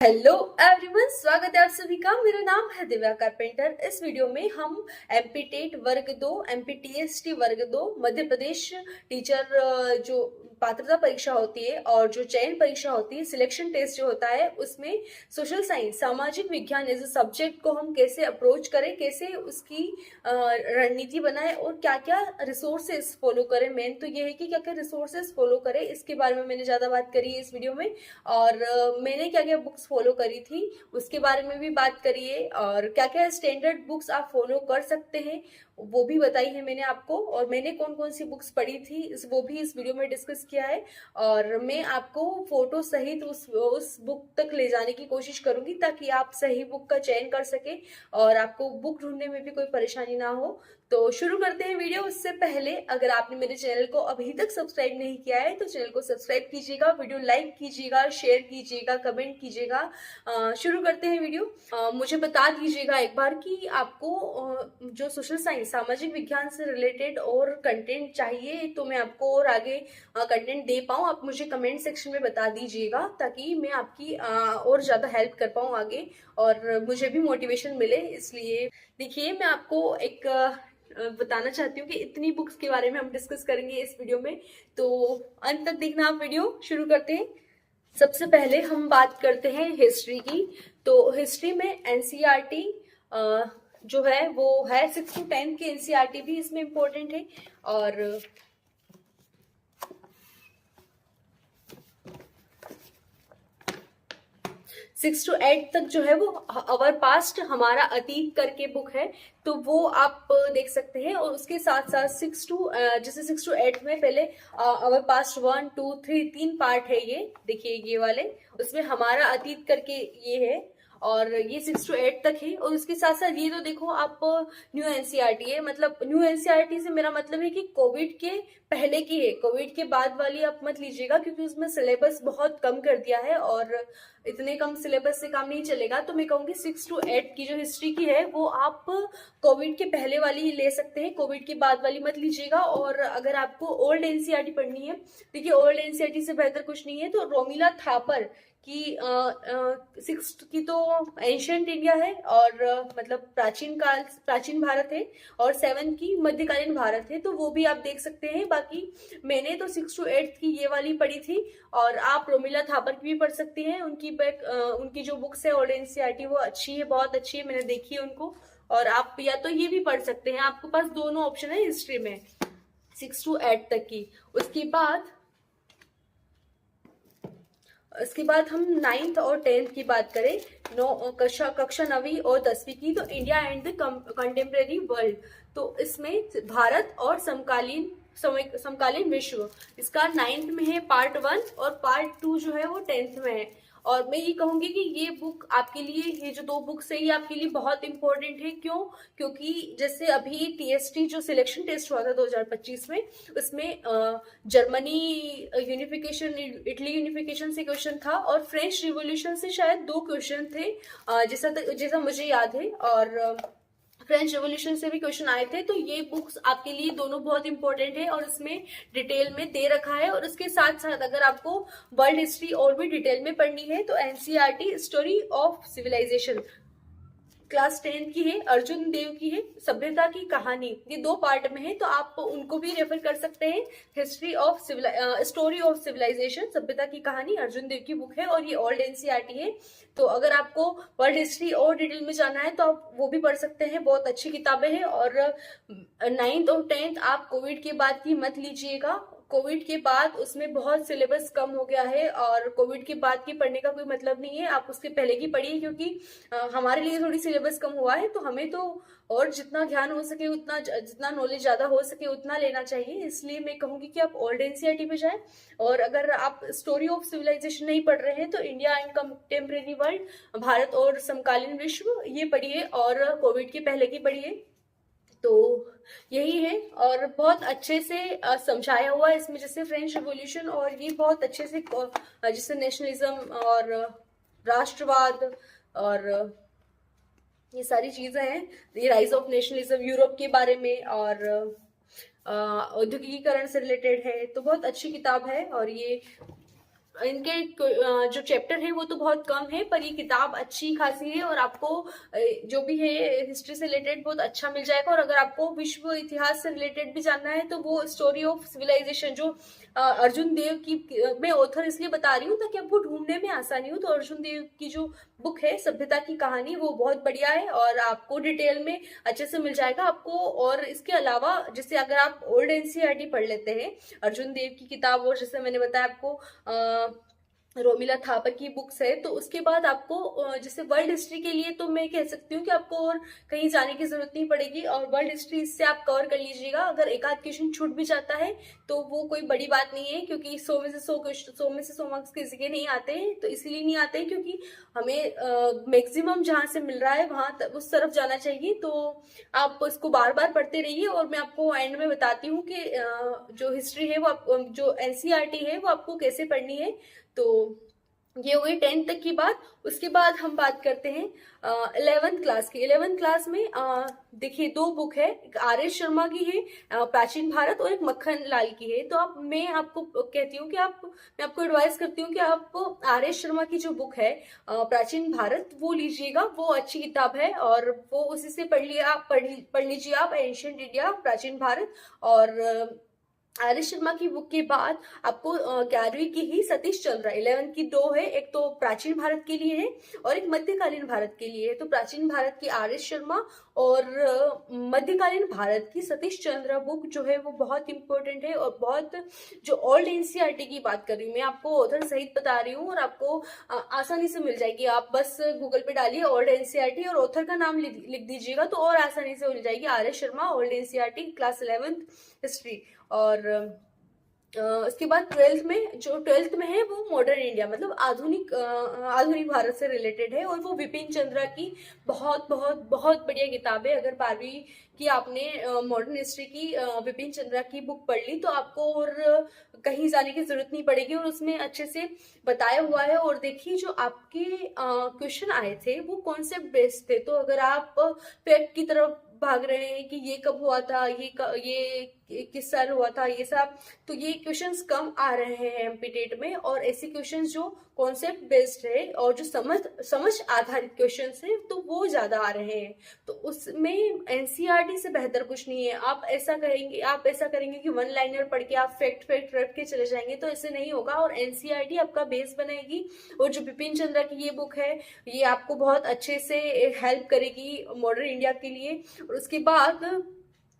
Hello everyone, स्वागत है आप सभी का। मेरा नाम है दिव्या कारपेंटर। इस वीडियो में हम एमपी टेट वर्ग 2, एमपी टीएसटी वर्ग 2 मध्य प्रदेश टीचर जो पात्रता परीक्षा होती है और जो चयन परीक्षा होती है, सिलेक्शन टेस्ट जो होता है, उसमें सोशल साइंस, सामाजिक विज्ञान एज ए सब्जेक्ट को हम कैसे अप्रोच करें, कैसे उसकी रणनीति बनाएं और क्या क्या रिसोर्सेज फॉलो करें। मेन तो ये है कि क्या क्या रिसोर्सेज फॉलो करें, इसके बारे में मैंने ज्यादा बात करी है इस वीडियो में। और मैंने क्या क्या बुक्स फॉलो करी थी उसके बारे में भी बात करी है, और क्या क्या स्टैंडर्ड बुक्स आप फॉलो कर सकते हैं वो भी बताई है मैंने आपको। और मैंने कौन कौन सी बुक्स पढ़ी थी वो भी इस वीडियो में डिस्कस किया है। और मैं आपको फोटो सहित उस बुक तक ले जाने की कोशिश करूंगी ताकि आप सही बुक का चयन कर सके और आपको बुक ढूंढने में भी कोई परेशानी ना हो। तो शुरू करते हैं वीडियो। उससे पहले अगर आपने मेरे चैनल को अभी तक सब्सक्राइब नहीं किया है तो चैनल को सब्सक्राइब कीजिएगा, वीडियो लाइक कीजिएगा, शेयर कीजिएगा, कमेंट कीजिएगा। शुरू करते हैं वीडियो। मुझे बता दीजिएगा एक बार कि आपको जो सोशल साइंस, सामाजिक विज्ञान से रिलेटेड और कंटेंट चाहिए तो मैं आपको और आगे कंटेंट दे पाऊँ। आप मुझे कमेंट सेक्शन में बता दीजिएगा ताकि मैं आपकी और ज़्यादा हेल्प कर पाऊँ आगे और मुझे भी मोटिवेशन मिले। इसलिए देखिए, मैं आपको एक बताना चाहती हूँ कि इतनी बुक्स के बारे में हम डिस्कस करेंगे इस वीडियो में, तो अंत तक देखना आप वीडियो। शुरू करते हैं। सबसे पहले हम बात करते हैं हिस्ट्री की। तो हिस्ट्री में एनसीईआरटी जो है वो है 6 to 10 की एनसीईआरटी भी इसमें इम्पोर्टेंट है। और 6 to 8 तक जो है वो अवर पास्ट, हमारा अतीत करके बुक है, तो वो आप देख सकते हैं। और उसके साथ साथ 6 to जैसे 6 to 8 में पहले अवर पास्ट 1 2 3 3 पार्ट है। ये देखिए, ये वाले उसमें हमारा अतीत करके ये है और ये 6 to 8 तक है। और उसके साथ साथ ये तो देखो आप, न्यू एनसीईआरटी है। मतलब न्यू एनसीईआरटी से मेरा मतलब है कि कोविड के पहले की है, कोविड के बाद वाली आप मत लीजिएगा क्योंकि उसमें सिलेबस बहुत कम कर दिया है और इतने कम सिलेबस से काम नहीं चलेगा। तो मैं कहूंगी 6 to 8 की जो हिस्ट्री की है वो आप कोविड के पहले वाली ही ले सकते हैं, कोविड के बाद वाली मत लीजिएगा। और अगर आपको ओल्ड एनसीईआरटी पढ़नी है, देखिए ओल्ड एनसीईआरटी से बेहतर कुछ नहीं है। तो रोमिला थापर की 6th की तो एंशियंट इंडिया है और मतलब प्राचीन काल, प्राचीन भारत है। और 7 की मध्यकालीन भारत है, तो वो भी आप देख सकते हैं। बाकी मैंने तो 6 to 8 की ये वाली पढ़ी थी और आप रोमिला थापर की भी पढ़ सकती हैं। उनकी जो बुक्स है ओल्ड एनसीईआरटी वो अच्छी है, बहुत अच्छी है, मैंने देखी है उनको। और आप या तो ये भी पढ़ सकते हैं, आपके पास दोनों ऑप्शन है हिस्ट्री में 6 to 8 तक की। उसके बाद हम 9th और 10th की बात करें, कक्षा 9वीं और 10वीं की, तो India and the contemporary world. तो इसमें भारत और समकालीन विश्व, इसका 9th में है पार्ट 1 और पार्ट 2 जो है वो 10th में है। और मैं ये कहूंगी कि ये बुक आपके लिए, ये जो 2 बुक्स है ये आपके लिए बहुत इंपॉर्टेंट है। क्यों? क्योंकि जैसे अभी टीएसटी जो सिलेक्शन टेस्ट हुआ था 2025 में, उसमें जर्मनी यूनिफिकेशन, इटली यूनिफिकेशन से क्वेश्चन था और फ्रेंच रिवॉल्यूशन से शायद 2 क्वेश्चन थे, जैसा मुझे याद है। और फ्रेंच रेवोल्यूशन से भी क्वेश्चन आए थे। तो ये बुक्स आपके लिए दोनों बहुत इंपॉर्टेंट है और इसमें डिटेल में दे रखा है। और उसके साथ साथ अगर आपको वर्ल्ड हिस्ट्री और भी डिटेल में पढ़नी है तो NCERT story of civilisation class 10 की है, अर्जुन देव की है, सभ्यता की कहानी, ये 2 पार्ट में है, तो आप उनको भी रेफर कर सकते हैं। स्टोरी ऑफ सिविलाइजेशन, सभ्यता की कहानी, अर्जुन देव की बुक है और ये ओल्ड एनसीईआरटी है। तो अगर आपको वर्ल्ड हिस्ट्री और डिटेल में जाना है तो आप वो भी पढ़ सकते हैं, बहुत अच्छी किताबें हैं। और 9th और 10th आप कोविड के बाद की मत लीजिएगा, कोविड के बाद उसमें बहुत सिलेबस कम हो गया है और कोविड के बाद की पढ़ने का कोई मतलब नहीं है। आप उसके पहले की पढ़िए क्योंकि हमारे लिए थोड़ी सिलेबस कम हुआ है, तो हमें तो और जितना ज्ञान हो सके उतना, जितना नॉलेज ज्यादा हो सके उतना लेना चाहिए। इसलिए मैं कहूंगी कि आप ओल्ड एनसीईआरटी पे जाएं। और अगर आप स्टोरी ऑफ सिविलाइजेशन नहीं पढ़ रहे हैं तो India and contemporary world, Bharat और समकालीन विश्व, ये पढ़िए और कोविड के पहले की पढ़िए। तो यही है और बहुत अच्छे से समझाया हुआ है इसमें, जैसे फ्रेंच रिवॉल्यूशन और ये बहुत अच्छे से जैसे नेशनलिज्म और राष्ट्रवाद और ये सारी चीजें हैं, ये राइज ऑफ नेशनलिज्म यूरोप के बारे में और औद्योगिकीकरण से रिलेटेड है। तो बहुत अच्छी किताब है और ये इनके जो चैप्टर है वो तो बहुत कम है, पर ये किताब अच्छी खासी है और आपको जो भी है हिस्ट्री से रिलेटेड बहुत अच्छा मिल जाएगा। और अगर आपको विश्व इतिहास से रिलेटेड भी जानना है तो वो स्टोरी ऑफ सिविलाइजेशन जो अर्जुन देव की, मैं ऑथर इसलिए बता रही हूँ ताकि आपको ढूंढने में आसानी हो। तो अर्जुन देव की जो बुक है सभ्यता की कहानी, वो बहुत बढ़िया है और आपको डिटेल में अच्छे से मिल जाएगा आपको। और इसके अलावा जैसे अगर आप ओल्ड एनसीईआरटी पढ़ लेते हैं अर्जुन देव की किताब, और जैसे मैंने बताया आपको रोमिला थापर की बुक्स है, तो उसके बाद आपको जैसे वर्ल्ड हिस्ट्री के लिए तो मैं कह सकती हूँ कि आपको और कहीं जाने की जरूरत नहीं पड़ेगी और वर्ल्ड हिस्ट्री इससे आप कवर कर लीजिएगा। अगर एक आध क्वेश्चन छूट भी जाता है तो वो कोई बड़ी बात नहीं है, क्योंकि 100 मार्क्स किसी के नहीं आते हैं। तो इसलिए नहीं आते हैं क्योंकि हमें मैक्सिमम जहाँ से मिल रहा है वहां उस तरफ जाना चाहिए। तो आप इसको बार बार पढ़ते रहिए और मैं आपको एंड में बताती हूँ कि जो हिस्ट्री है वो जो एनसीईआरटी है वो आपको कैसे पढ़नी है। तो ये हो गई 10th तक की बात। उसके बाद हम बात करते हैं 11th क्लास की। 11th क्लास में देखिए 2 बुक है, एक आर.एस. शर्मा की है प्राचीन भारत और एक मक्खन लाल की है। तो मैं आपको कहती हूँ कि मैं आपको एडवाइस करती हूँ कि आप आर.एस. शर्मा की जो बुक है प्राचीन भारत वो लीजिएगा, वो अच्छी किताब है और वो उसी से पढ़ लीजिए आप एंशिएंट इंडिया प्राचीन भारत। और आर.एस. शर्मा की बुक के बाद आपको 11वीं की ही सतीश चंद्र 11th की 2 है, एक तो प्राचीन भारत के लिए है और एक मध्यकालीन भारत के लिए है। तो प्राचीन भारत की आर.एस. शर्मा और मध्यकालीन भारत की सतीश चंद्र बुक जो है वो बहुत इंपॉर्टेंट है। और बहुत जो ओल्ड एनसीईआरटी की बात कर रही हूँ मैं, आपको ऑथर सहित बता रही हूँ और आपको आसानी से मिल जाएगी। आप बस गूगल पे डालिए ओल्ड एनसीईआरटी और ऑथर का नाम लिख दीजिएगा तो और आसानी से मिल जाएगी RS. Sharma old NCERT class 11th history. और उसके बाद 12th में है वो मॉडर्न इंडिया, मतलब आधुनिक भारत से रिलेटेड है और वो विपिन चंद्रा की बहुत बहुत बहुत बढ़िया किताब है। अगर 12वीं की आपने मॉडर्न हिस्ट्री की विपिन चंद्रा की बुक पढ़ ली तो आपको और कहीं जाने की जरूरत नहीं पड़ेगी और उसमें अच्छे से बताया हुआ है। और देखिए जो आपके क्वेश्चन आए थे वो कॉन्सेप्ट बेस्ड थे। तो अगर आप फैक्ट की तरफ भाग रहे हैं कि ये कब हुआ था, ये किस साल हुआ था, ये सब, तो ये क्वेश्चंस कम आ रहे हैं एमपीटेट में। और ऐसे क्वेश्चंस जो कॉन्सेप्ट बेस्ड है और जो समझ आधारित क्वेश्चंस है तो वो ज्यादा आ रहे हैं। तो उसमें एनसीईआरटी से बेहतर कुछ नहीं है। आप ऐसा करेंगे कि 1 लाइनर पढ़ के आप फैक्ट रट के चले जाएंगे तो ऐसे नहीं होगा। और एनसीईआरटी आपका बेस बनाएगी। और जो बिपिन चंद्रा की ये बुक है ये आपको बहुत अच्छे से हेल्प करेगी मॉडर्न इंडिया के लिए। और उसके बाद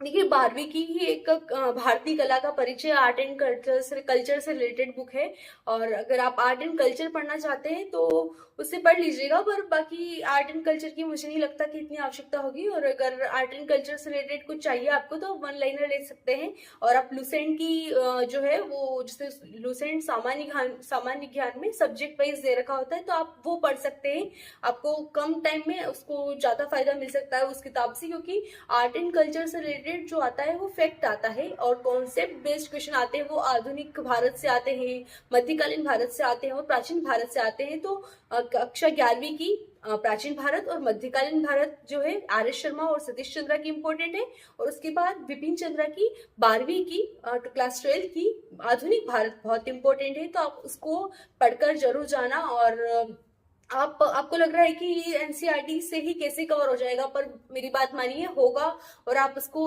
देखिए 12वीं की ही एक भारतीय कला का परिचय आर्ट एंड कल्चर से रिलेटेड बुक है। और अगर आप आर्ट एंड कल्चर पढ़ना चाहते हैं तो उससे पढ़ लीजिएगा, पर बाकी आर्ट एंड कल्चर की मुझे नहीं लगता कि इतनी आवश्यकता होगी। और अगर आर्ट एंड कल्चर से रिलेटेड कुछ चाहिए आपको तो 1 लाइनर ले सकते हैं। और आप लुसेंट की जो है वो, जैसे लुसेंट सामान्य ज्ञान में सब्जेक्ट वाइज दे रखा होता है तो आप वो पढ़ सकते हैं। आपको कम टाइम में उसको ज्यादा फायदा मिल सकता है उस किताब से, क्योंकि आर्ट एंड कल्चर से रिलेटेड जो आता है वो फैक्ट आता है और कॉन्सेप्ट बेस्ड क्वेश्चन आते हैं वो आधुनिक भारत से आते हैं, मध्यकालीन भारत से आते हैं और प्राचीन भारत से आते हैं। तो कक्षा 11वीं की प्राचीन भारत और मध्यकालीन भारत जो है आर.एस. शर्मा और सतीश चंद्रा की इंपॉर्टेंट है। और उसके बाद विपिन चंद्रा की 12वीं की क्लास 12 की आधुनिक भारत बहुत इंपॉर्टेंट है। तो आप उसको पढ़कर जरूर जाना। और आपको लग रहा है कि ये एनसीईआरटी से ही कैसे कवर हो जाएगा, पर मेरी बात मानिए होगा और आप उसको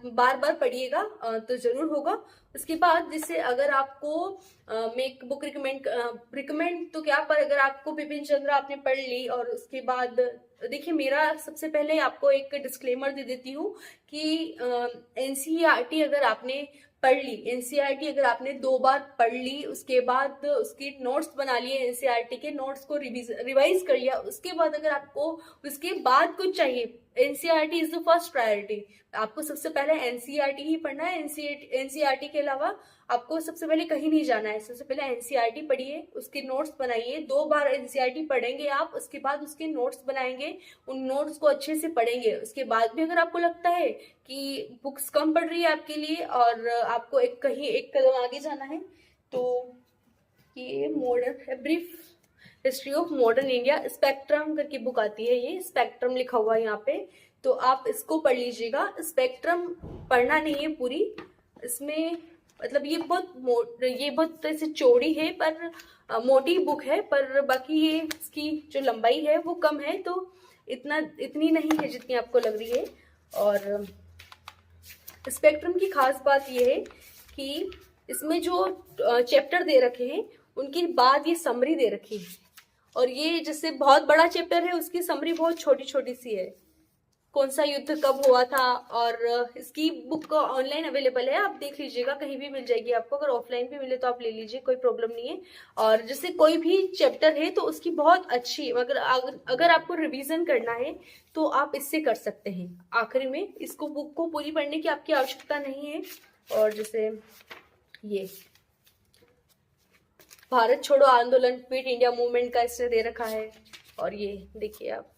बार बार पढ़िएगा तो जरूर होगा। उसके बाद जैसे अगर आपको मैं एक बुक रिकमेंड तो क्या, पर अगर आपको बिपिन चंद्रा आपने पढ़ ली और उसके बाद देखिए मेरा सबसे पहले आपको एक डिस्क्लेमर दे देती हूँ कि एनसीईआरटी अगर आपने पढ़ ली, एनसीईआरटी अगर आपने 2 बार पढ़ ली, उसके बाद उसके नोट्स बना लिए, एनसीईआरटी के नोट्स को रिवाइज कर लिया, उसके बाद अगर आपको उसके बाद कुछ चाहिए, NCERT is the first priority. आपको सबसे पहले एनसीईआरटी ही पढ़ना है। एनसीईआरटी के अलावा आपको सबसे पहले कहीं नहीं जाना है। सबसे पहले एनसीईआरटी पढ़िए, उसके नोट्स बनाइए। 2 बार एनसीईआरटी पढ़ेंगे आप, उसके बाद उसके नोट्स बनाएंगे, उन नोट्स को अच्छे से पढ़ेंगे। उसके बाद भी अगर आपको लगता है कि बुक्स कम पढ़ रही है आपके लिए और आपको एक कदम आगे जाना है तो ये modern brief history of modern India spectrum करके बुक आती है, ये स्पेक्ट्रम लिखा हुआ है यहाँ पे, तो आप इसको पढ़ लीजिएगा। स्पेक्ट्रम पढ़ना नहीं है पूरी, इसमें मतलब ये बहुत ऐसे चौड़ी है, पर मोटी बुक है, पर बाकी ये इसकी जो लंबाई है वो कम है, तो इतनी नहीं है जितनी आपको लग रही है। और स्पेक्ट्रम की खास बात ये है कि इसमें जो चैप्टर दे रखे हैं उनके बाद ये समरी दे रखी है, और ये जैसे बहुत बड़ा चैप्टर है उसकी समरी बहुत छोटी छोटी सी है। कौन सा युद्ध कब हुआ था, और इसकी बुक ऑनलाइन अवेलेबल है, आप देख लीजिएगा, कहीं भी मिल जाएगी आपको। अगर ऑफलाइन भी मिले तो आप ले लीजिए, कोई प्रॉब्लम नहीं है। और जैसे कोई भी चैप्टर है तो उसकी बहुत अच्छी, अगर आपको रिवीजन करना है तो आप इससे कर सकते हैं। आखिरी में इसको बुक को पूरी पढ़ने की आपकी आवश्यकता नहीं है। और जैसे ये भारत छोड़ो आंदोलन, क्विट इंडिया मूवमेंट का इसने दे रखा है। और ये देखिए आप,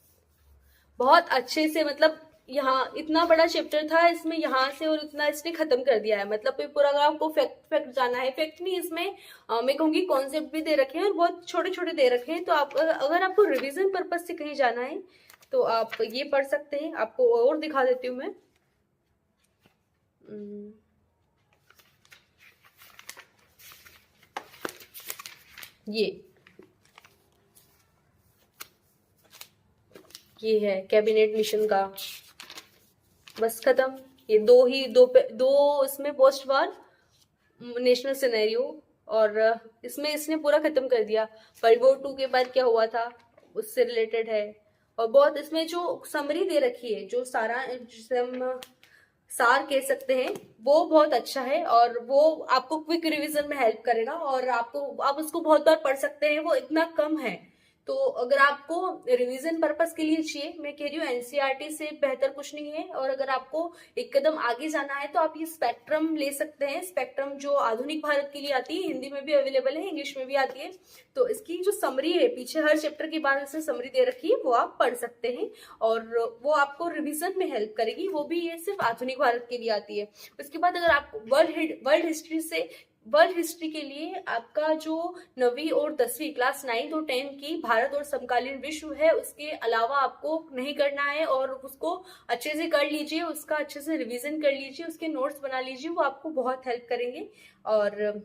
बहुत अच्छे से, मतलब यहाँ इतना बड़ा चैप्टर था, इसमें यहाँ से और इतना इसने खत्म कर दिया है। मतलब पूरा अगर आपको फैक्ट जाना है, फैक्ट नहीं, इसमें मैं कहूँगी कॉन्सेप्ट भी दे रखे हैं और बहुत छोटे छोटे दे रखे हैं। तो आप अगर आपको रिवीजन पर्पज से कहीं जाना है तो आप ये पढ़ सकते हैं। आपको और दिखा देती हूँ मैं। ये है कैबिनेट मिशन का, बस खत्म। ये दो इसमें पोस्ट वार नेशनल सिनेरियो, और इसमें इसने पूरा खत्म कर दिया। वर्ल्ड वॉर 2 के बाद क्या हुआ था उससे रिलेटेड है। और बहुत इसमें जो समरी दे रखी है, जो सारा जिसे हम सार कह सकते हैं, वो बहुत अच्छा है, और वो आपको क्विक रिवीजन में हेल्प करेगा, और आप उसको बहुत बार पढ़ सकते हैं, वो इतना कम है। तो अगर आपको रिवीजन पर्पस के लिए चाहिए, मैं कह रही हूँ एनसीईआरटी से बेहतर कुछ नहीं है। और अगर आपको एक कदम आगे जाना है तो आप ये स्पेक्ट्रम ले सकते हैं। स्पेक्ट्रम जो आधुनिक भारत के लिए आती है, हिंदी में भी अवेलेबल है, इंग्लिश में भी आती है। तो इसकी जो समरी है, पीछे हर चैप्टर के बाद इसमें समरी दे रखी है, वो आप पढ़ सकते हैं, और वो आपको रिविजन में हेल्प करेगी। वो भी ये सिर्फ आधुनिक भारत के लिए आती है। उसके बाद अगर आप वर्ल्ड हिस्ट्री के लिए आपका जो 9वीं और 10वीं क्लास 9th और 10th की भारत और समकालीन विश्व है, उसके अलावा आपको नहीं करना है, और उसको अच्छे से कर लीजिए, उसका अच्छे से रिवीजन कर लीजिए, उसके नोट्स बना लीजिए, वो आपको बहुत हेल्प करेंगे। और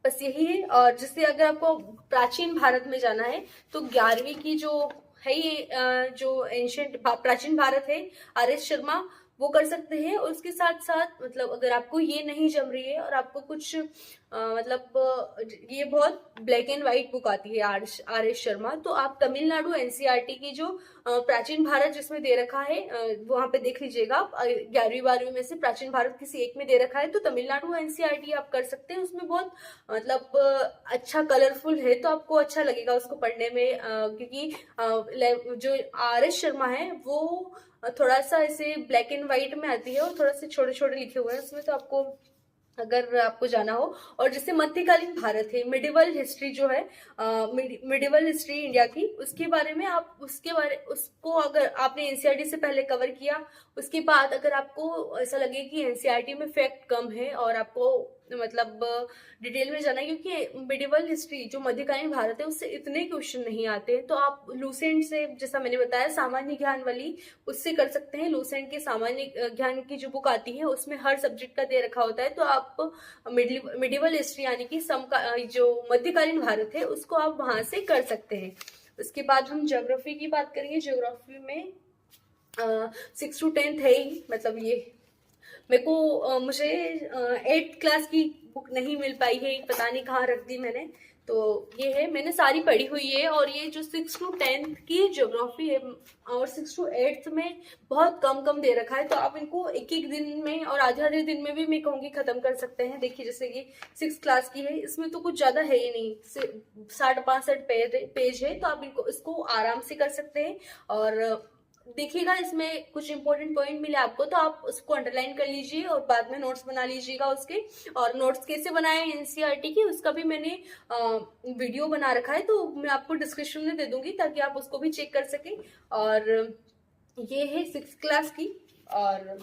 बस यही है। और जैसे अगर आपको प्राचीन भारत में जाना है तो 11वीं की जो है, ये जो एंशियंट प्राचीन भारत है, RS शर्मा, वो कर सकते हैं। और उसके साथ साथ मतलब अगर आपको ये नहीं जम रही है और आपको कुछ ये बहुत ब्लैक एंड व्हाइट बुक आती है RS शर्मा, तो आप तमिलनाडु एनसीईआरटी की जो प्राचीन भारत जिसमें दे रखा है, वहां पे देख लीजिएगा। 11वीं 12वीं में से प्राचीन भारत किसी एक में दे रखा है, तो तमिलनाडु एनसीईआरटी आप कर सकते हैं। उसमें बहुत मतलब अच्छा कलरफुल है, तो आपको अच्छा लगेगा उसको पढ़ने में, क्योंकि जो RS शर्मा है वो थोड़ा सा ऐसे ब्लैक एंड व्हाइट में आती है, और थोड़ा से छोटे छोटे लिखे हुए हैं उसमें, तो आपको अगर आपको जाना हो। और जैसे मध्यकालीन भारत है, मिडिवल हिस्ट्री जो है, मिडिवल हिस्ट्री इंडिया की, उसके बारे में आप उसको अगर आपने एनसीईआरटी से पहले कवर किया, उसके बाद अगर आपको ऐसा लगे कि एनसीईआरटी में फैक्ट कम है और आपको मतलब डिटेल में जाना है, क्योंकि मिडिवल हिस्ट्री जो मध्यकालीन भारत है उससे इतने क्वेश्चन नहीं आते हैं, तो आप लूसेंट से, जैसा मैंने बताया सामान्य ज्ञान वाली, उससे कर सकते हैं। लूसेंट के सामान्य ज्ञान की जो बुक आती है उसमें हर सब्जेक्ट का दे रखा होता है, तो आप मिडिवल हिस्ट्री यानी कि जो मध्यकालीन भारत है उसको आप वहां से कर सकते हैं। उसके बाद हम ज्योग्राफी की बात करेंगे। ज्योग्राफी में 6 to 10th है ही, मतलब ये मेरे को मुझे 8th क्लास की बुक नहीं मिल पाई है, पता नहीं कहाँ रख दी मैंने। तो ये है, मैंने सारी पढ़ी हुई है। और ये जो 6 to 10th की ज्योग्राफी है और 6 to 8th में बहुत कम दे रखा है, तो आप इनको एक एक दिन में और आधे दिन में भी मैं कहूँगी खत्म कर सकते हैं। देखिए जैसे ये 6th क्लास की है, इसमें तो कुछ ज्यादा है ही नहीं, 60-65 पेज है, तो आप इसको आराम से कर सकते हैं। और देखिएगा इसमें कुछ इंपॉर्टेंट पॉइंट मिले आपको, तो आप उसको अंडरलाइन कर लीजिए और बाद में नोट्स बना लीजिएगा उसके। और नोट्स कैसे बनाए एनसीईआरटी की, उसका भी मैंने वीडियो बना रखा है, तो मैं आपको डिस्क्रिप्शन में दे दूंगी ताकि आप उसको भी चेक कर सकें। और ये है 6th क्लास की। और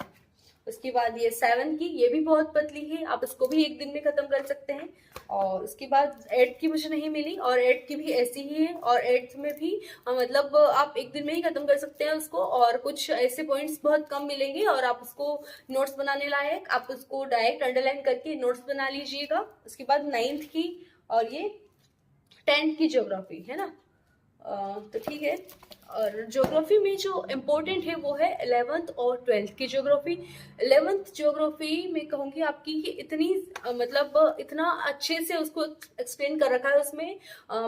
उसके बाद ये 7 की, ये भी बहुत पतली है, आप इसको भी एक दिन में खत्म कर सकते हैं। और उसके बाद 8 की मुझे नहीं मिली, और 8 की भी ऐसी ही है, और 8th में भी मतलब आप एक दिन में ही खत्म कर सकते हैं उसको, और कुछ ऐसे पॉइंट्स बहुत कम मिलेंगे और आप उसको नोट्स बनाने लायक, आप उसको डायरेक्ट अंडरलाइन करके नोट्स बना लीजिएगा। उसके बाद 9th की, और ये 10th की ज्योग्राफी है ना। तो ठीक है। और ज्योग्राफी में जो इम्पोर्टेंट है वो है 11th और 12th की ज्योग्राफी। 11th ज्योग्राफी में कहूँगी आपकी कि इतनी मतलब इतना अच्छे से उसको एक्सप्लेन कर रखा है उसमें।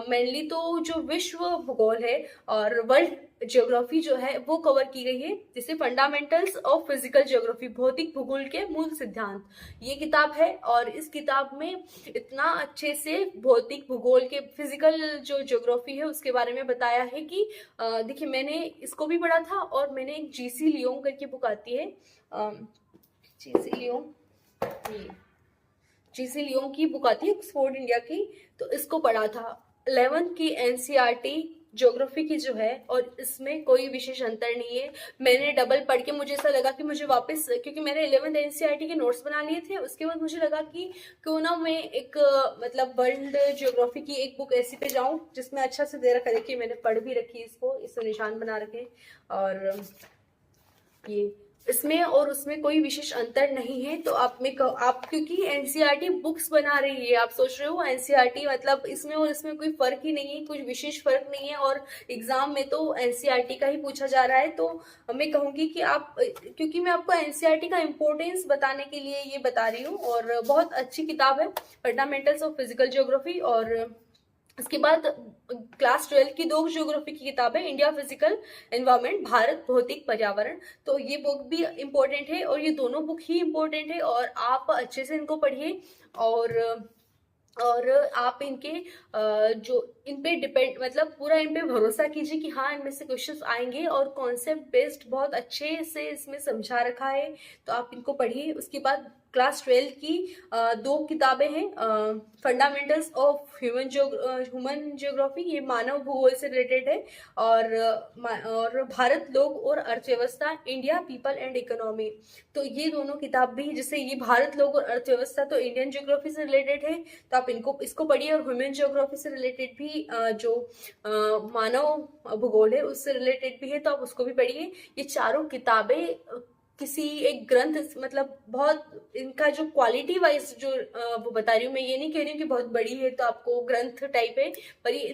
मेनली तो जो विश्व भूगोल है और वर्ल्ड ज्योग्राफी जो है वो कवर की गई है, जैसे फंडामेंटल्स ऑफ फिजिकल ज्योग्राफी, भौतिक भूगोल के मूल सिद्धांत, ये किताब है। और इस किताब में इतना अच्छे से भौतिक भूगोल के फिजिकल जो ज्योग्राफी है उसके बारे में बताया है कि देखिए, मैंने इसको भी पढ़ा था, और मैंने एक जीसी लियोंग करके बुक आती है, जीसी लियोंग, जीसी लियोंग की बुक आती है ऑक्सफोर्ड इंडिया की, तो इसको पढ़ा था। 11th की एनसीईआरटी ज्योग्राफी की जो है, और इसमें कोई विशेष अंतर नहीं है। मैंने डबल पढ़ के मुझे ऐसा लगा कि मुझे वापस, क्योंकि मैंने 11th एनसीईआरटी के नोट्स बना लिए थे, उसके बाद मुझे लगा कि क्यों ना मैं एक मतलब वर्ल्ड ज्योग्राफी की एक बुक ऐसी पे जाऊं जिसमें अच्छा से दे रखा है। देखिए, मैंने पढ़ भी रखी है इसको, इससे निशान बना रखे। और ये इसमें और उसमें कोई विशेष अंतर नहीं है। तो आप क्योंकि एनसीईआरटी बुक्स बना रही है, आप सोच रहे हो एनसीईआरटी मतलब इसमें और इसमें कोई फर्क ही नहीं है, कुछ विशेष फर्क नहीं है, और एग्जाम में तो एनसीईआरटी का ही पूछा जा रहा है। तो मैं कहूंगी कि आप, क्योंकि मैं आपको एनसीईआरटी का इम्पोर्टेंस बताने के लिए ये बता रही हूँ, और बहुत अच्छी किताब है फंडामेंटल्स ऑफ फिजिकल ज्योग्राफी। और इसके बाद क्लास 12 की 2 ज्योग्राफी की किताब है, इंडिया फिजिकल एनवायरनमेंट, भारत भौतिक पर्यावरण। तो ये बुक भी इम्पोर्टेंट है, और ये दोनों बुक ही इम्पोर्टेंट है, और आप अच्छे से इनको पढ़िए। और आप इनके जो इन पे डिपेंड मतलब पूरा इन पे भरोसा कीजिए कि हाँ, इनमें से क्वेश्चंस आएंगे, और कॉन्सेप्ट बेस्ड बहुत अच्छे से इसमें समझा रखा है, तो आप इनको पढ़िए। उसके बाद क्लास 12 की 2 किताबें हैं, फंडामेंटल्स ऑफ ह्यूमन ज्योग्राफी, ये मानव भूगोल से रिलेटेड है, और भारत लोग और अर्थव्यवस्था, इंडिया पीपल एंड इकोनॉमी। तो ये दोनों किताब भी, जैसे ये भारत लोग और अर्थव्यवस्था तो इंडियन ज्योग्राफी से रिलेटेड है, तो आप इसको पढ़िए। और ह्यूमन ज्योग्राफी से रिलेटेड भी जो मानव भूगोल है उससे रिलेटेड भी है, तो आप उसको भी पढ़िए। ये चारों किताबें किसी एक ग्रंथ मतलब बहुत इनका जो क्वालिटी वाइज जो वो बता रही हूँ, मैं ये नहीं कह रही हूँ कि बहुत बड़ी है तो आपको ग्रंथ टाइप है, पर ये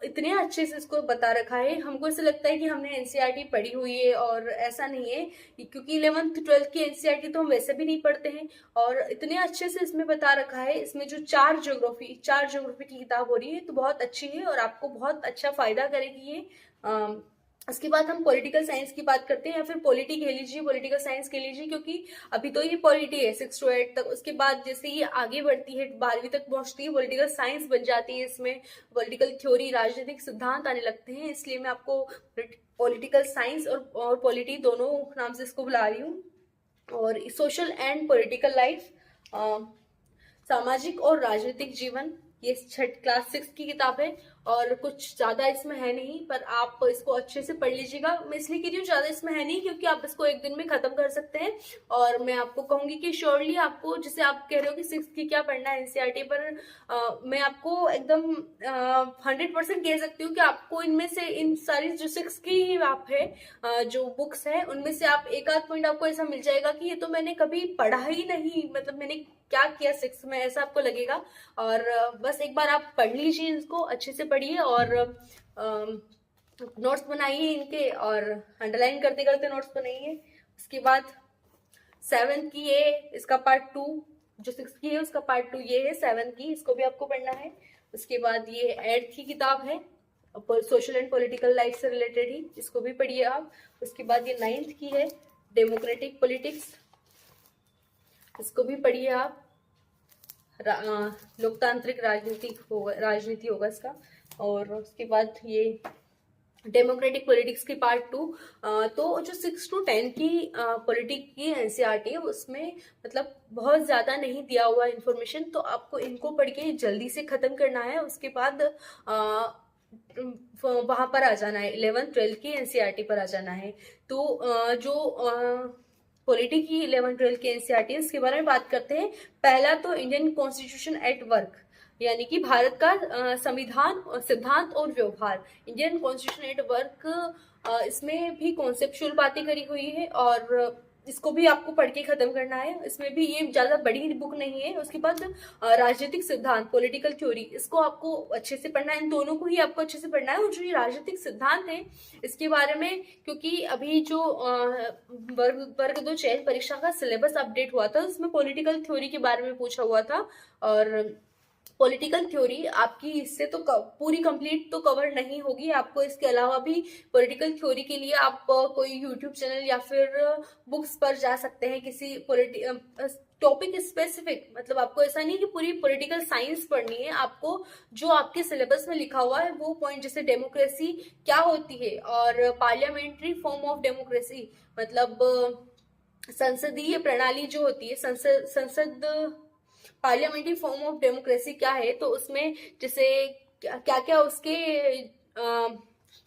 इतने अच्छे से इसको बता रखा है, हमको ऐसा लगता है कि हमने एनसीईआरटी पढ़ी हुई है, और ऐसा नहीं है, क्योंकि 11th 12th की एनसीईआरटी तो हम वैसे भी नहीं पढ़ते हैं, और इतने अच्छे से इसमें बता रखा है। इसमें जो 4 ज्योग्राफी की किताब हो रही है, तो बहुत अच्छी है, और आपको बहुत अच्छा फायदा करेगी ये। उसके बाद हम पॉलिटिकल साइंस की बात करते हैं, या फिर पॉलिटी कह लीजिए, पॉलिटिकल साइंस कह लीजिए, क्योंकि अभी तो ये पॉलिटी है 6 to 8 तक। उसके बाद जैसे ये आगे बढ़ती है 12वीं तक पहुंचती है, पॉलिटिकल साइंस बन जाती है, इसमें पॉलिटिकल थ्योरी, राजनीतिक सिद्धांत आने लगते हैं, इसलिए मैं आपको पॉलिटिकल साइंस और पॉलिटी दोनों नाम से इसको बुला रही हूँ। और सोशल एंड पॉलिटिकल लाइफ, सामाजिक और राजनीतिक जीवन, ये क्लास 6 की किताब है, और कुछ ज्यादा इसमें है नहीं, पर आप इसको अच्छे से पढ़ लीजिएगा। मैं इसलिए कह रही हूँ ज्यादा इसमें है नहीं, क्योंकि आप इसको एक दिन में खत्म कर सकते हैं। और मैं आपको कहूंगी कि श्योरली आपको, जैसे आप कह रहे हो कि 6 की क्या पढ़ना है एनसीईआरटी पर, मैं आपको एकदम 100% कह सकती हूँ कि आपको इनमें से इन सारी जो 6 की आप है जो बुक्स है, उनमें से आप एक आध पॉइंट आपको ऐसा मिल जाएगा कि ये तो मैंने कभी पढ़ा ही नहीं, मतलब मैंने क्या किया 6 में, ऐसा आपको लगेगा। और बस एक बार आप पढ़ लीजिए, इसको अच्छे से पढ़िए, और नोट्स बनाइए इनके, और अंडरलाइन करते करते नोट्स बनाइए। उसके बाद 7 की ये इसका पार्ट 2, जो 6 की है उसका पार्ट 2 ये है 7 की, इसको भी आपको पढ़ना है। उसके बाद ये 8 की किताब है, सोशल एंड पॉलिटिकल लाइफ से रिलेटेड ही, इसको भी पढ़िए आप। उसके बाद ये 9th की है, डेमोक्रेटिक पॉलिटिक्स, इसको भी पढ़िए आप। लोकतांत्रिक राजनीति होगा इसका। और उसके बाद ये डेमोक्रेटिक पॉलिटिक्स की पार्ट 2। तो जो 6 to 10 की पॉलिटिक्स की एनसीईआरटी है, उसमें मतलब बहुत ज्यादा नहीं दिया हुआ इन्फॉर्मेशन, तो आपको इनको पढ़ के जल्दी से खत्म करना है। उसके बाद वहां पर आ जाना है, 11th 12th की एनसीईआरटी पर आ जाना है। तो जो पॉलिटी की 11-12 के एनसीईआरटी इसके बारे में बात करते हैं। पहला तो इंडियन कॉन्स्टिट्यूशन एट वर्क, यानी कि भारत का संविधान, सिद्धांत और व्यवहार। इंडियन कॉन्स्टिट्यूशन एट वर्क, इसमें भी कॉन्सेप्चुअल बातें करी हुई है और इसको भी आपको पढ़ के खत्म करना है। इसमें भी ये ज्यादा बड़ी बुक नहीं है। उसके बाद राजनीतिक सिद्धांत, पॉलिटिकल थ्योरी, इसको आपको अच्छे से पढ़ना है। इन दोनों को ही आपको अच्छे से पढ़ना है। और जो ये राजनीतिक सिद्धांत है इसके बारे में, क्योंकि अभी जो वर्ग 2 चयन परीक्षा का सिलेबस अपडेट हुआ था उसमें पॉलिटिकल थ्योरी के बारे में पूछा हुआ था। और पॉलिटिकल थ्योरी आपकी इससे तो पूरी कंप्लीट तो कवर नहीं होगी। आपको इसके अलावा भी पॉलिटिकल थ्योरी के लिए आप कोई यूट्यूब चैनल या फिर बुक्स पर जा सकते हैं, किसी टॉपिक स्पेसिफिक। मतलब आपको ऐसा नहीं कि पूरी पॉलिटिकल साइंस पढ़नी है, आपको जो आपके सिलेबस में लिखा हुआ है वो पॉइंट, जैसे डेमोक्रेसी क्या होती है और पार्लियामेंट्री फॉर्म ऑफ डेमोक्रेसी, मतलब संसदीय प्रणाली जो होती है, संसद पार्लियामेंट्री फॉर्म ऑफ डेमोक्रेसी क्या है, तो उसमें जैसे क्या क्या उसके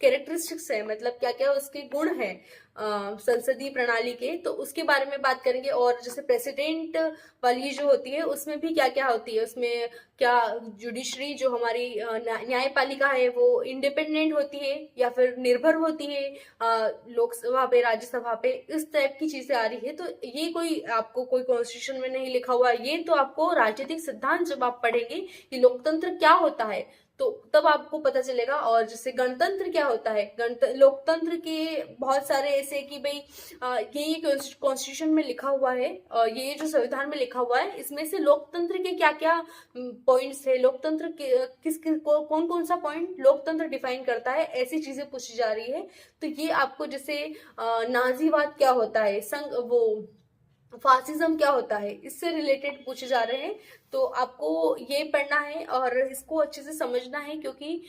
कैरेक्टरिस्टिक्स है, मतलब क्या क्या उसके गुण है संसदीय प्रणाली के, तो उसके बारे में बात करेंगे। और जैसे प्रेसिडेंट वाली जो होती है उसमें भी क्या क्या होती है, उसमें क्या जुडिशरी जो हमारी न्यायपालिका है वो इंडिपेंडेंट होती है या फिर निर्भर होती है लोकसभा पे, राज्यसभा पे, इस टाइप की चीजें आ रही है। तो ये कोई आपको कोई कॉन्स्टिट्यूशन में नहीं लिखा हुआ, ये तो आपको राजनीतिक सिद्धांत जब आप पढ़ेंगे कि लोकतंत्र क्या होता है तो तब आपको पता चलेगा। और जैसे गणतंत्र क्या होता है, लोकतंत्र के बहुत सारे ऐसे कि भाई ये कॉन्स्टिट्यूशन में लिखा हुआ है, ये जो संविधान में लिखा हुआ है, इसमें से लोकतंत्र के क्या क्या पॉइंट्स है, लोकतंत्र के कौन कौन सा पॉइंट लोकतंत्र डिफाइन करता है, ऐसी चीजें पूछी जा रही है। तो ये आपको जैसे नाजीवाद क्या होता है, वो फासिज्म क्या होता है, इससे रिलेटेड पूछे जा रहे हैं। तो आपको ये पढ़ना है और इसको अच्छे से समझना है, क्योंकि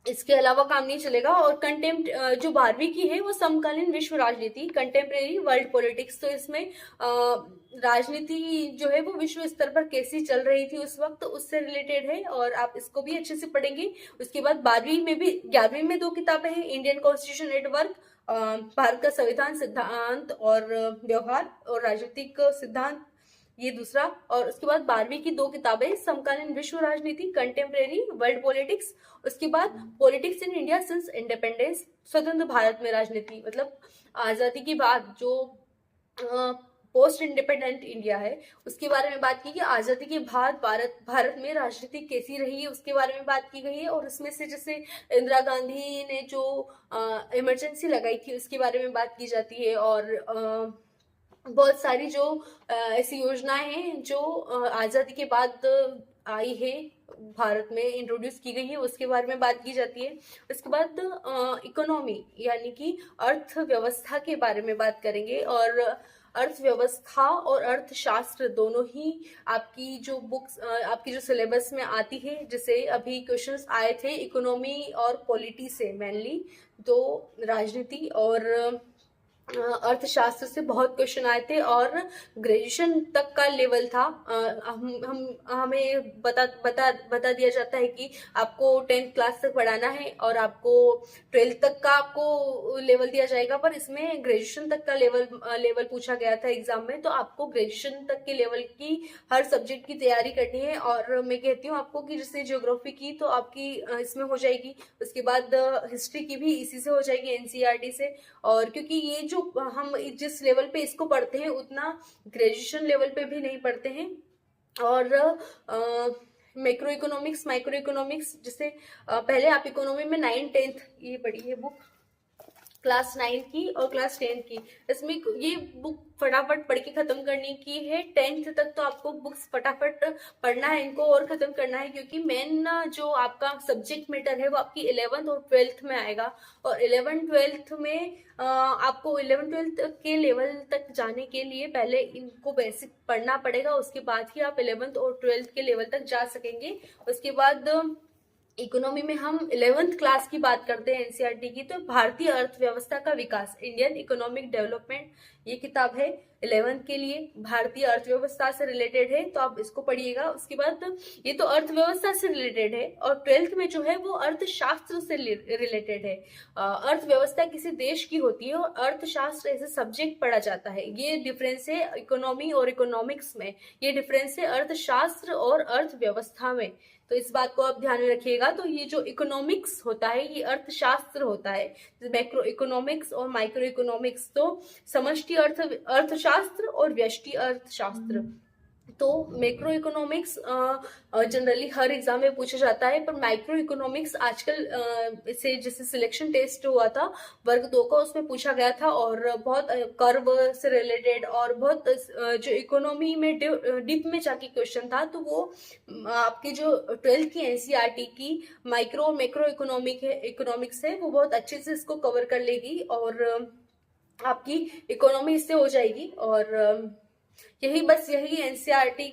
इसके अलावा काम नहीं चलेगा। और कंटेम्प्ट जो 12वीं की है वो समकालीन विश्व राजनीति, कंटेम्प्रेरी वर्ल्ड पॉलिटिक्स, तो इसमें राजनीति जो है वो विश्व स्तर पर कैसी चल रही थी उस वक्त, उससे रिलेटेड है और आप इसको भी अच्छे से पढ़ेंगे। उसके बाद 12वीं में भी, 11वीं में 2 किताबें हैं, Indian constitution at work, Bharat का संविधान, सिद्धांत और व्यवहार, और राजनीतिक सिद्धांत, ये दूसरा। और उसके बाद 12वीं की 2 किताबें, समकालीन विश्व राजनीति, कंटेम्प्रेरी वर्ल्ड पॉलिटिक्स। उसके बाद politics in India since independence, स्वतंत्र भारत में राजनीति, मतलब आजादी के बाद जो पोस्ट इंडिपेंडेंट इंडिया है उसके बारे में बात की कि आजादी के बाद भारत में राजनीति कैसी रही है उसके बारे में बात की गई है। और उसमें से जैसे इंदिरा गांधी ने जो इमरजेंसी लगाई थी उसके बारे में बात की जाती है। और बहुत सारी जो ऐसी योजनाएं हैं जो आजादी के बाद आई है, भारत में इंट्रोड्यूस की गई है, उसके बारे में बात की जाती है। उसके बाद इकोनॉमी यानी कि अर्थव्यवस्था के बारे में बात करेंगे। और अर्थव्यवस्था और अर्थशास्त्र दोनों ही आपकी जो बुक्स, आपकी जो सिलेबस में आती है, जैसे अभी क्वेश्चंस आए थे इकोनॉमी और पॉलिटी से मेनली, तो राजनीति और अर्थशास्त्र से बहुत क्वेश्चन आए थे और ग्रेजुएशन तक का लेवल था। हमें बता दिया जाता है कि आपको 10th क्लास तक पढ़ाना है और आपको 12th तक का आपको लेवल दिया जाएगा, पर इसमें ग्रेजुएशन तक का लेवल पूछा गया था एग्जाम में। तो आपको ग्रेजुएशन तक के लेवल की हर सब्जेक्ट की तैयारी करनी है। और मैं कहती हूँ आपको कि जैसे ज्योग्राफी की तो आपकी इसमें हो जाएगी, उसके बाद हिस्ट्री की भी इसी से हो जाएगी, एनसीईआरटी से। और क्योंकि ये जो हम जिस लेवल पे इसको पढ़ते हैं उतना ग्रेजुएशन लेवल पे भी नहीं पढ़ते हैं। और मैक्रो इकोनॉमिक्स, माइक्रो इकोनॉमिक्स, जैसे पहले आप इकोनॉमी में 9th 10th ये पढ़ी है बुक, क्लास 9 की और क्लास 10 की। इसमें ये बुक फटाफट पढ़ के खत्म करने की है। 10th तक तो आपको बुक्स फटाफट पढ़ना है, इनको और खत्म करना है, क्योंकि मेन जो आपका सब्जेक्ट मैटर है वो आपकी 11th और 12th में आएगा। और 11th 12th में आपको 11th 12th के लेवल तक जाने के लिए पहले इनको बेसिक पढ़ना पड़ेगा, उसके बाद ही आप 11th और 12th के लेवल तक जा सकेंगे। उसके बाद इकोनॉमी में हम 11th क्लास की बात करते हैं एनसीईआरटी की, तो भारतीय अर्थव्यवस्था का विकास, इंडियन इकोनॉमिक डेवलपमेंट, ये किताब है। 11th के लिए भारतीय अर्थव्यवस्था से रिलेटेड है, तो आप इसको पढ़िएगा। उसके बाद ये तो अर्थव्यवस्था से रिलेटेड है, और 12th में जो है वो अर्थशास्त्र से रिलेटेड है। अर्थव्यवस्था किसी देश की होती है और अर्थशास्त्र ऐसे सब्जेक्ट पढ़ा जाता है। ये डिफरेंस है इकोनॉमी और इकोनॉमिक्स में, ये डिफरेंस है अर्थशास्त्र और अर्थव्यवस्था में। तो इस बात को आप ध्यान में रखिएगा। तो ये जो इकोनॉमिक्स होता है ये अर्थशास्त्र होता है, मैक्रो इकोनॉमिक्स और माइक्रो इकोनॉमिक्स। तो समष्टि अर्थशास्त्र और व्यष्टि अर्थशास्त्र। तो मैक्रो इकोनॉमिक्स जनरली हर एग्जाम में पूछा जाता है, पर माइक्रो इकोनॉमिक्स आजकल से जैसे सिलेक्शन टेस्ट हुआ था वर्ग 2 का, उसमें पूछा गया था, और बहुत कर्व से रिलेटेड और बहुत जो इकोनॉमी में डीप में जाके क्वेश्चन था। तो वो आपकी जो 12th की एनसीईआरटी की माइक्रो और मैक्रो इकोनॉमिक्स है वो बहुत अच्छे से इसको कवर कर लेगी, और आपकी इकोनॉमी इससे हो जाएगी। और यही एनसीईआरटी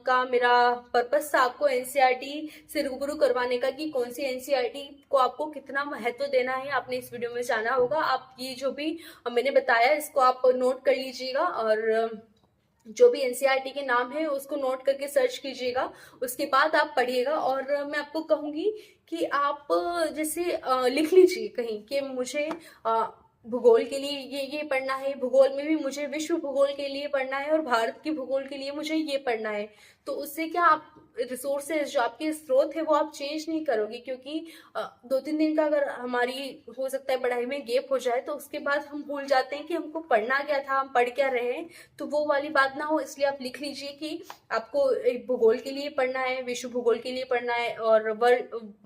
का मेरा पर्पस था, आपको एनसीईआरटी से रूबरू करवाने का, कि कौन सी एनसीईआरटी को आपको कितना महत्व देना है आपने इस वीडियो में जाना होगा। आप ये जो भी मैंने बताया इसको आप नोट कर लीजिएगा, और जो भी एनसीईआरटी के नाम है उसको नोट करके सर्च कीजिएगा, उसके बाद आप पढ़िएगा। और मैं आपको कहूंगी कि आप जैसे लिख लीजिए कहीं कि मुझे भूगोल के लिए ये पढ़ना है, भूगोल में भी मुझे विश्व भूगोल के लिए पढ़ना है, और भारत की भूगोल के लिए मुझे ये पढ़ना है। तो उससे क्या आप रिसोर्सेज जो आपके स्रोत है वो आप चेंज नहीं करोगे, क्योंकि 2-3 दिन का अगर हमारी हो सकता है पढ़ाई में गैप हो जाए तो उसके बाद हम भूल जाते हैं कि हमको पढ़ना क्या था, हम पढ़ क्या रहे हैं। तो वो वाली बात ना हो, इसलिए आप लिख लीजिए कि आपको भूगोल के लिए पढ़ना है, विश्व भूगोल के लिए पढ़ना है, और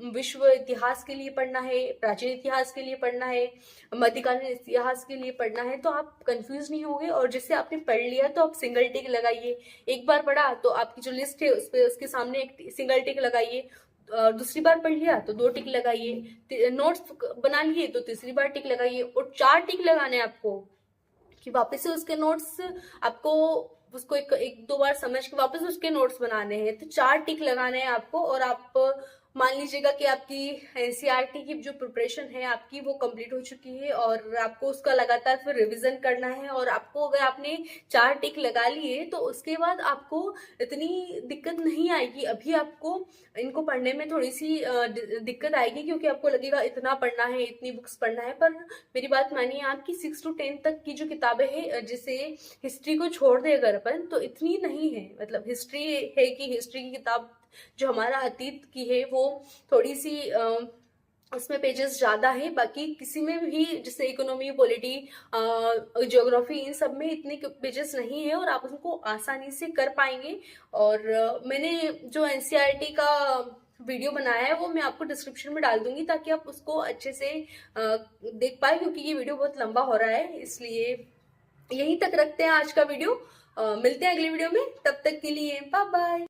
विश्व इतिहास के लिए पढ़ना है, प्राचीन इतिहास के लिए पढ़ना है, मध्यकालीन इतिहास के लिए पढ़ना है। तो आप कंफ्यूज नहीं होंगे, और जिससे आपने पढ़ लिया तो आप सिंगल टिक लगाइए। एक बार पढ़ा तो आपकी जो लिस्ट है उस पर उसके सामने एक सिंगल टिक लगाइए, दूसरी बार पढ़ लिया तो 2 टिक लगाइए, नोट्स बना लिए तो तीसरी बार टिक लगाइए, और 4 टिक लगाने हैं आपको, कि वापस से उसके नोट्स आपको उसको एक दो बार समझ के वापस उसके नोट्स बनाने हैं। तो 4 टिक लगाने हैं आपको। और आप मान लीजिएगा कि आपकी एनसीईआरटी की जो प्रिपरेशन है आपकी वो कंप्लीट हो चुकी है, और आपको उसका लगातार फिर रिवीजन करना है। और आपको अगर आपने 4 टिक लगा लिए तो उसके बाद आपको इतनी दिक्कत नहीं आएगी। अभी आपको इनको पढ़ने में थोड़ी सी दिक्कत आएगी, क्योंकि आपको लगेगा इतना पढ़ना है, इतनी बुक्स पढ़ना है। पर मेरी बात मानिए, आपकी 6 to 10 तक की जो किताबें हैं, जैसे हिस्ट्री को छोड़ दे अगर अपन, तो इतनी नहीं है। मतलब हिस्ट्री है कि हिस्ट्री की किताब जो हमारा अतीत की है वो थोड़ी सी उसमें पेजेस ज्यादा है। बाकी किसी में भी जैसे इकोनॉमी, पॉलिटी, ज्योग्राफी, इन सब में इतने पेजेस नहीं है, और आप उनको आसानी से कर पाएंगे। और मैंने जो एनसीईआरटी का वीडियो बनाया है वो मैं आपको डिस्क्रिप्शन में डाल दूंगी, ताकि आप उसको अच्छे से देख पाए, क्योंकि ये वीडियो बहुत लंबा हो रहा है। इसलिए यहीं तक रखते हैं आज का वीडियो, मिलते हैं अगले वीडियो में। तब तक के लिए बाय बाय।